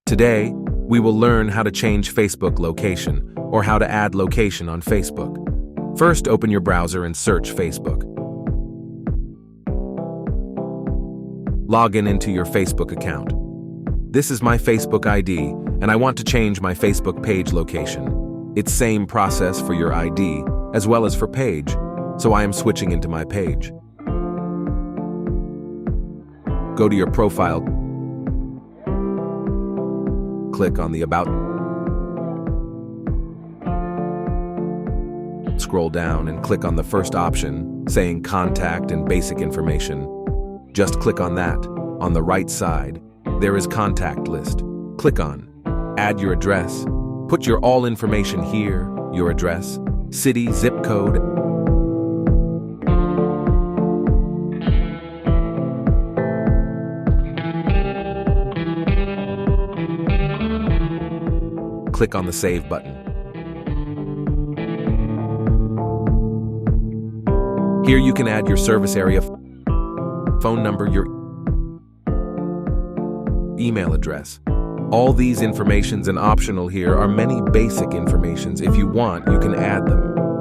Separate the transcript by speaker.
Speaker 1: Today, we will learn how to change Facebook location or how to add location on Facebook. First, open your browser and search Facebook. Log in into your Facebook account. This is my Facebook ID, and I want to change my Facebook page location. It's same process for your ID as well as for page, so I am switching into my page. Go to your profile. Click on the About. Scroll down and click on the first option, saying Contact and Basic Information. Just click on that. On the right side, there is Contact List. Click on Add your address. Put your all information here, your address, city, zip code. Click on the Save button. Here you can add your service area, phone number, your email address. All these informations and optional here are many basic informations. If you want, you can add them.